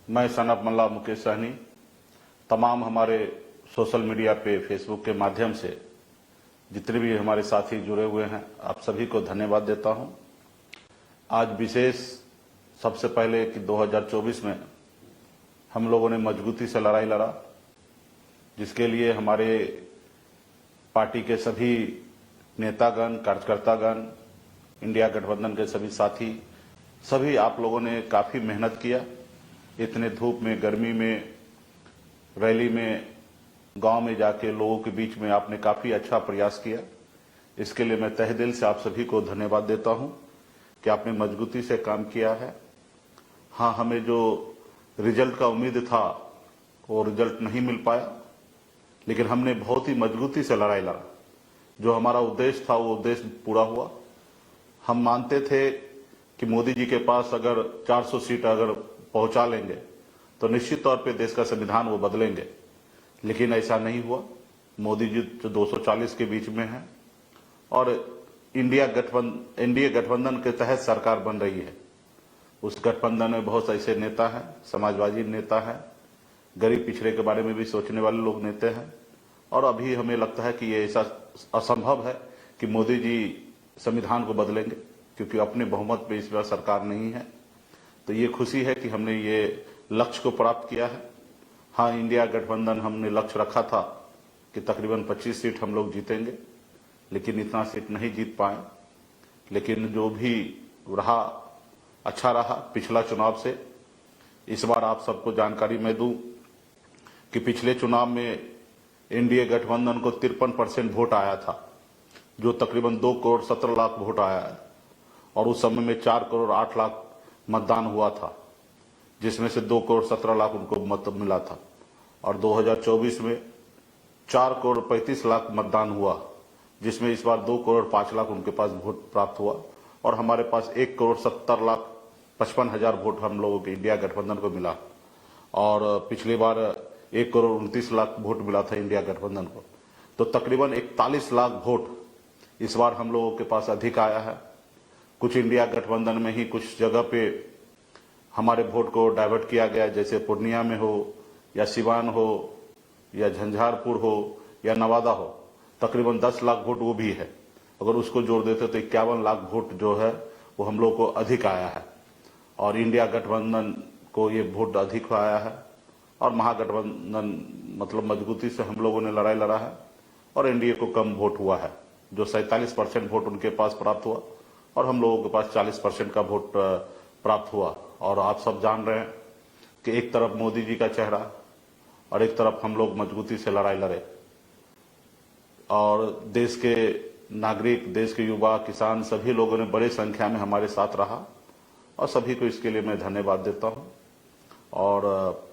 मैं सनब मल्ला मुकेश सहनी तमाम हमारे सोशल मीडिया पे फेसबुक के माध्यम से जितने भी हमारे साथी जुड़े हुए हैं, आप सभी को धन्यवाद देता हूं। आज विशेष सबसे पहले कि 2024 में हम लोगों ने मजबूती से लड़ाई लड़ा, जिसके लिए हमारे पार्टी के सभी नेतागण, कार्यकर्तागण, इंडिया गठबंधन के सभी साथी, सभी आप लोगों ने काफी मेहनत किया। इतने धूप में, गर्मी में, रैली में, गांव में जाके लोगों के बीच में आपने काफी अच्छा प्रयास किया। इसके लिए मैं तहे दिल से आप सभी को धन्यवाद देता हूं कि आपने मजबूती से काम किया है। हाँ, हमें जो रिजल्ट का उम्मीद था वो रिजल्ट नहीं मिल पाया, लेकिन हमने बहुत ही मजबूती से लड़ाई लड़ा। जो हमारा उद्देश्य था वो उद्देश्य पूरा हुआ। हम मानते थे कि मोदी जी के पास अगर 400 सीट अगर पहुंचा लेंगे तो निश्चित तौर पे देश का संविधान वो बदलेंगे, लेकिन ऐसा नहीं हुआ। मोदी जी तो 240 के बीच में है और एनडीए गठबंधन के तहत सरकार बन रही है। उस गठबंधन में बहुत ऐसे नेता हैं, समाजवादी नेता हैं, गरीब पिछड़े के बारे में भी सोचने वाले लोग नेता हैं, और अभी हमें लगता है कि ये ऐसा असंभव है कि मोदी जी संविधान को बदलेंगे, क्योंकि अपने बहुमत पे इस बार सरकार नहीं है। तो ये खुशी है कि हमने ये लक्ष्य को प्राप्त किया है। हाँ, इंडिया गठबंधन हमने लक्ष्य रखा था कि तकरीबन 25 सीट हम लोग जीतेंगे, लेकिन इतना सीट नहीं जीत पाए। लेकिन जो भी रहा अच्छा रहा पिछला चुनाव से। इस बार आप सबको जानकारी मैं दूं कि पिछले चुनाव में एनडीए गठबंधन को 53% वोट आया था, जो तकरीबन 2 करोड़ 17 लाख वोट आया है, और उस समय में 4 करोड़ 8 लाख मतदान हुआ था, जिसमें से 2 करोड़ 17 लाख उनको मत मिला था। और 2024 में 4 करोड़ 35 लाख मतदान हुआ, जिसमें इस बार 2 करोड़ 5 लाख उनके पास वोट प्राप्त हुआ, और हमारे पास 1 करोड़ 70 लाख 55 हजार वोट हम लोगों के इंडिया गठबंधन को मिला। और पिछली बार 1 करोड़ 29 लाख वोट मिला था इंडिया गठबंधन को। तो तकरीबन 41 लाख वोट इस बार हम लोगों के पास अधिक आया है। कुछ इंडिया गठबंधन में ही कुछ जगह पे हमारे वोट को डाइवर्ट किया गया, जैसे पूर्णिया में हो या सिवान हो या झंझारपुर हो या नवादा हो। तकरीबन 10 लाख वोट वो भी है। अगर उसको जोड़ देते तो 51 लाख वोट जो है वो हम लोग को अधिक आया है, और इंडिया गठबंधन को ये वोट अधिक आया है। और महागठबंधन मतलब मजबूती से हम लोगों ने लड़ाई लड़ा है, और एनडीए को कम वोट हुआ है, जो 47% वोट उनके पास प्राप्त हुआ, और हम लोगों के पास 40% का वोट प्राप्त हुआ। और आप सब जान रहे हैं कि एक तरफ मोदी जी का चेहरा और एक तरफ हम लोग मजबूती से लड़ाई लड़े, और देश के नागरिक, देश के युवा, किसान, सभी लोगों ने बड़ी संख्या में हमारे साथ रहा, और सभी को इसके लिए मैं धन्यवाद देता हूं। और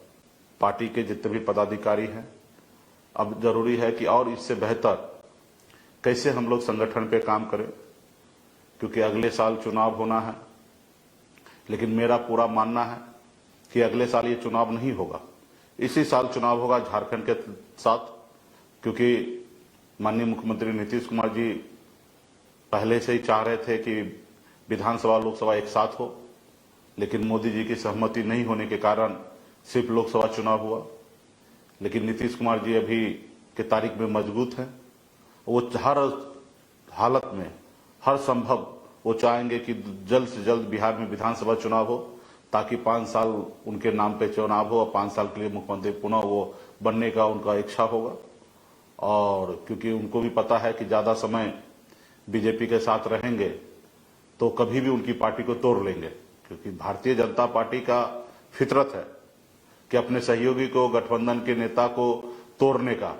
पार्टी के जितने भी पदाधिकारी हैं, अब जरूरी है कि और इससे बेहतर कैसे हम लोग संगठन पे काम करें, क्योंकि अगले साल चुनाव होना है। लेकिन मेरा पूरा मानना है कि अगले साल ये चुनाव नहीं होगा, इसी साल चुनाव होगा झारखंड के साथ, क्योंकि माननीय मुख्यमंत्री नीतीश कुमार जी पहले से ही चाह रहे थे कि विधानसभा लोकसभा एक साथ हो, लेकिन मोदी जी की सहमति नहीं होने के कारण सिर्फ लोकसभा चुनाव हुआ। लेकिन नीतीश कुमार जी अभी के तारीख में मजबूत हैं। वो हर हालत में, हर संभव वो चाहेंगे कि जल्द से जल्द बिहार में विधानसभा चुनाव हो, ताकि 5 साल उनके नाम पे चुनाव हो और 5 साल के लिए मुख्यमंत्री पुनः वो बनने का उनका इच्छा होगा। और क्योंकि उनको भी पता है कि ज्यादा समय बीजेपी के साथ रहेंगे तो कभी भी उनकी पार्टी को तोड़ लेंगे, क्योंकि भारतीय जनता पार्टी का फितरत है कि अपने सहयोगी को, गठबंधन के नेता को तोड़ने का।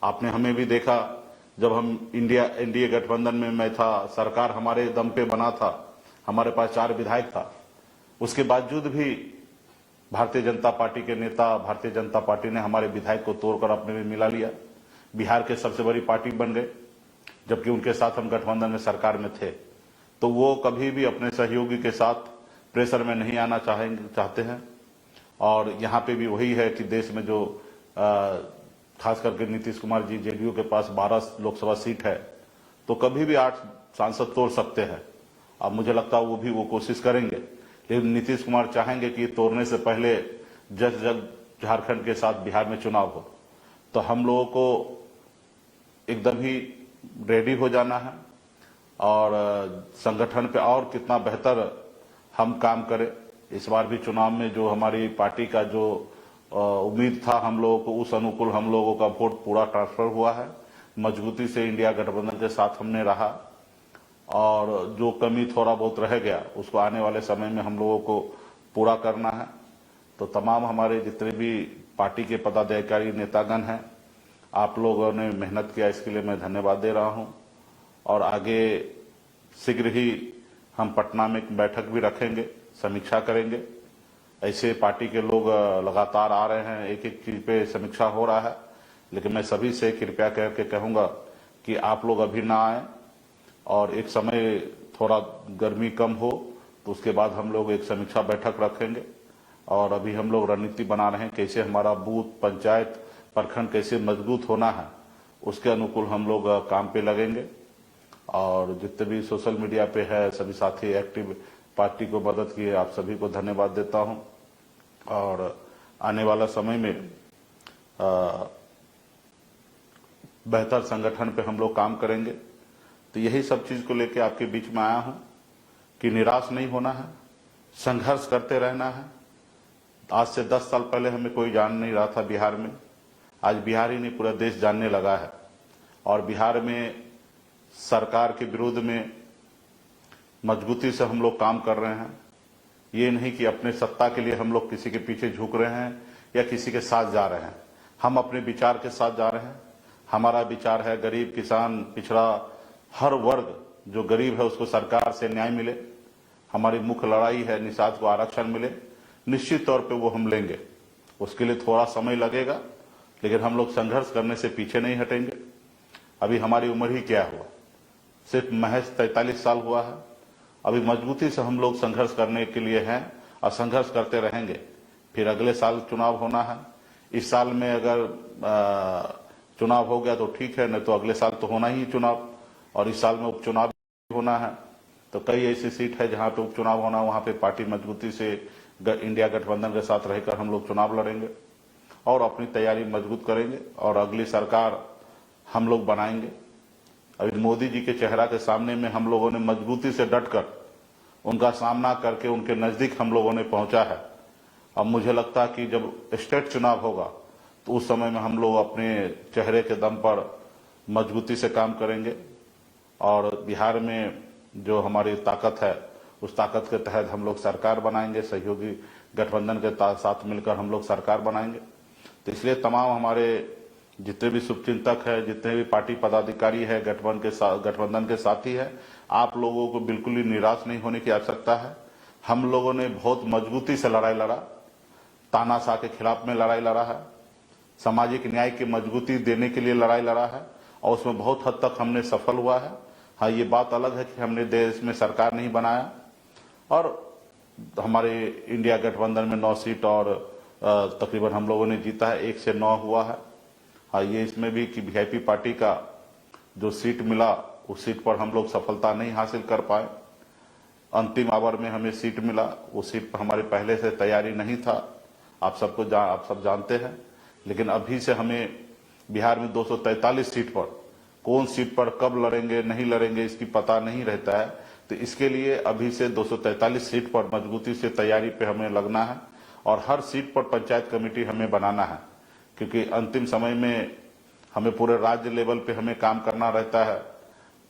आपने हमें भी देखा, जब हम एनडीए गठबंधन में मैं था, सरकार हमारे दम पे बना था, हमारे पास 4 विधायक था, उसके बावजूद भी भारतीय जनता पार्टी के नेता, भारतीय जनता पार्टी ने हमारे विधायक को तोड़कर अपने में मिला लिया, बिहार के सबसे बड़ी पार्टी बन गए, जबकि उनके साथ हम गठबंधन में सरकार में थे। तो वो कभी भी अपने सहयोगी के साथ प्रेशर में नहीं आना चाहते हैं। और यहाँ पे भी वही है कि देश में जो खास करके नीतीश कुमार जी, जेडीयू के पास 12 लोकसभा सीट है, तो कभी भी 8 सांसद तोड़ सकते हैं। अब मुझे लगता है वो कोशिश करेंगे, लेकिन नीतीश कुमार चाहेंगे कि तोड़ने से पहले जब झारखंड के साथ बिहार में चुनाव हो तो हम लोगों को एकदम ही रेडी हो जाना है और संगठन पे और कितना बेहतर हम काम करें। इस बार भी चुनाव में जो हमारी पार्टी का जो उम्मीद था हम लोगों को, उस अनुकूल हम लोगों का वोट पूरा ट्रांसफर हुआ है। मजबूती से इंडिया गठबंधन के साथ हमने रहा और जो कमी थोड़ा बहुत रह गया उसको आने वाले समय में हम लोगों को पूरा करना है। तो तमाम हमारे जितने भी पार्टी के पदाधिकारी नेतागण हैं, आप लोगों ने मेहनत किया, इसके लिए मैं धन्यवाद दे रहा हूं। और आगे शीघ्र ही हम पटना में एक बैठक भी रखेंगे, समीक्षा करेंगे। ऐसे पार्टी के लोग लगातार आ रहे हैं, एक एक चीज पे समीक्षा हो रहा है, लेकिन मैं सभी से कृपया करके कहूंगा कि आप लोग अभी ना आए और एक समय थोड़ा गर्मी कम हो तो उसके बाद हम लोग एक समीक्षा बैठक रखेंगे। और अभी हम लोग रणनीति बना रहे हैं कैसे हमारा बूथ, पंचायत, प्रखंड कैसे मजबूत होना है, उसके अनुकूल हम लोग काम पे लगेंगे। और जितने भी सोशल मीडिया पे है सभी साथी एक्टिव पार्टी को मदद किए, आप सभी को धन्यवाद देता हूं। और आने वाला समय में बेहतर संगठन पे हम लोग काम करेंगे। तो यही सब चीज को लेके आपके बीच में आया हूं कि निराश नहीं होना है, संघर्ष करते रहना है। आज से 10 साल पहले हमें कोई जान नहीं रहा था बिहार में, आज बिहार ही नहीं पूरा देश जानने लगा है। और बिहार में सरकार के विरोध में मजबूती से हम लोग काम कर रहे हैं। ये नहीं कि अपने सत्ता के लिए हम लोग किसी के पीछे झुक रहे हैं या किसी के साथ जा रहे हैं। हम अपने विचार के साथ जा रहे हैं। हमारा विचार है गरीब, किसान, पिछड़ा, हर वर्ग जो गरीब है उसको सरकार से न्याय मिले। हमारी मुख्य लड़ाई है निषाद को आरक्षण मिले। निश्चित तौर पे वो हम लेंगे, उसके लिए थोड़ा समय लगेगा, लेकिन हम लोग संघर्ष करने से पीछे नहीं हटेंगे। अभी हमारी उम्र ही क्या हुआ, सिर्फ महज 43 साल हुआ है। अभी मजबूती से हम लोग संघर्ष करने के लिए हैं और संघर्ष करते रहेंगे। फिर अगले साल चुनाव होना है। इस साल में अगर चुनाव हो गया तो ठीक है, नहीं तो अगले साल तो होना ही चुनाव। और इस साल में उपचुनाव होना है। तो कई ऐसी सीट है जहां पे उपचुनाव होना, वहां पे पार्टी मजबूती से इंडिया गठबंधन के साथ रहकर हम लोग चुनाव लड़ेंगे और अपनी तैयारी मजबूत करेंगे और अगली सरकार हम लोग बनाएंगे। अभी मोदी जी के चेहरा के सामने में हम लोगों ने मजबूती से डटकर उनका सामना करके उनके नजदीक हम लोगों ने पहुंचा है। अब मुझे लगता है कि जब स्टेट चुनाव होगा तो उस समय में हम लोग अपने चेहरे के दम पर मजबूती से काम करेंगे और बिहार में जो हमारी ताकत है उस ताकत के तहत हम लोग सरकार बनाएंगे। सहयोगी गठबंधन के साथ मिलकर हम लोग सरकार बनाएंगे। तो इसलिए तमाम हमारे जितने भी शुभचिंतक है, जितने भी पार्टी पदाधिकारी है, गठबंधन के साथी है, आप लोगों को बिल्कुल ही निराश नहीं होने की आवश्यकता है। हम लोगों ने बहुत मजबूती से लड़ाई लड़ा, तानाशाह के खिलाफ में लड़ाई लड़ा है, सामाजिक न्याय की मजबूती देने के लिए लड़ाई लड़ा है और उसमें बहुत हद तक हमने सफल हुआ है। हाँ, ये बात अलग है कि हमने देश में सरकार नहीं बनाया और हमारे इंडिया गठबंधन में 9 सीट और तकरीबन हम लोगों ने जीता है, 1 से 9 हुआ है। हाँ, ये इसमें भी कि वीआईपी पार्टी का जो सीट मिला उस सीट पर हम लोग सफलता नहीं हासिल कर पाए। अंतिम आवर में हमें सीट मिला, उस सीट पर हमारे पहले से तैयारी नहीं था, आप सब जानते हैं। लेकिन अभी से हमें बिहार में 243 सीट पर कौन सीट पर कब लड़ेंगे नहीं लड़ेंगे इसकी पता नहीं रहता है। तो इसके लिए अभी से 243 सीट पर मजबूती से तैयारी पे हमें लगना है और हर सीट पर पंचायत कमेटी हमें बनाना है, क्योंकि अंतिम समय में हमें पूरे राज्य लेवल पे हमें काम करना रहता है।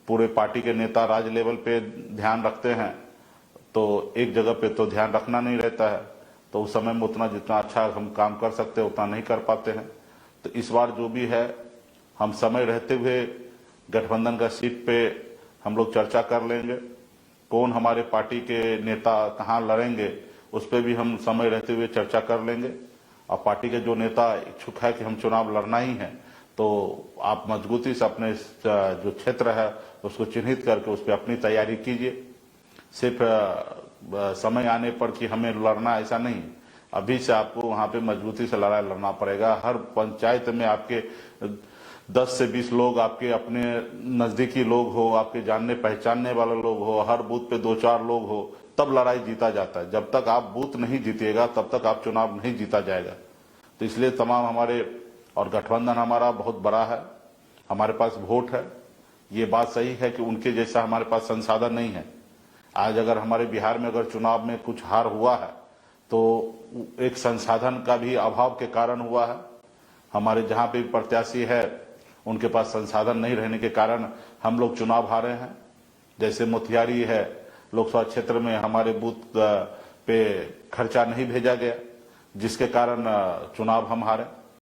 पूरे पार्टी के नेता राज्य लेवल पे ध्यान रखते हैं तो एक जगह पे तो ध्यान रखना नहीं रहता है, तो उस समय में उतना जितना अच्छा हम काम कर सकते हैं उतना नहीं कर पाते हैं। तो इस बार जो भी है हम समय रहते हुए गठबंधन का सीट पे हम लोग चर्चा कर लेंगे, कौन हमारे पार्टी के नेता कहाँ लड़ेंगे उस पर भी हम समय रहते हुए चर्चा कर लेंगे। और पार्टी के जो नेता इच्छुक है कि हम चुनाव लड़ना ही है तो आप मजबूती से अपने जो क्षेत्र है उसको चिन्हित करके उस पर अपनी तैयारी कीजिए। सिर्फ समय आने पर कि हमें लड़ना ऐसा नहीं, अभी से आपको वहां पे मजबूती से लड़ाई लड़ना पड़ेगा। हर पंचायत में आपके 10 से 20 लोग आपके अपने नजदीकी लोग हो, आपके जानने पहचानने वाले लोग हो, हर बूथ पे 2-4 लोग हो, तब लड़ाई जीता जाता है। जब तक आप बूथ नहीं जीतिएगा तब तक आप चुनाव नहीं जीता जाएगा। तो इसलिए तमाम हमारे, और गठबंधन हमारा बहुत बड़ा है, हमारे पास वोट है। ये बात सही है कि उनके जैसा हमारे पास संसाधन नहीं है। आज अगर हमारे बिहार में अगर चुनाव में कुछ हार हुआ है तो एक संसाधन का भी अभाव के कारण हुआ है। हमारे जहां पे प्रत्याशी है उनके पास संसाधन नहीं रहने के कारण हम लोग चुनाव हारे हैं। जैसे मोतिहारी है, लोकसभा क्षेत्र में हमारे बूथ पे खर्चा नहीं भेजा गया, जिसके कारण चुनाव हम हारे।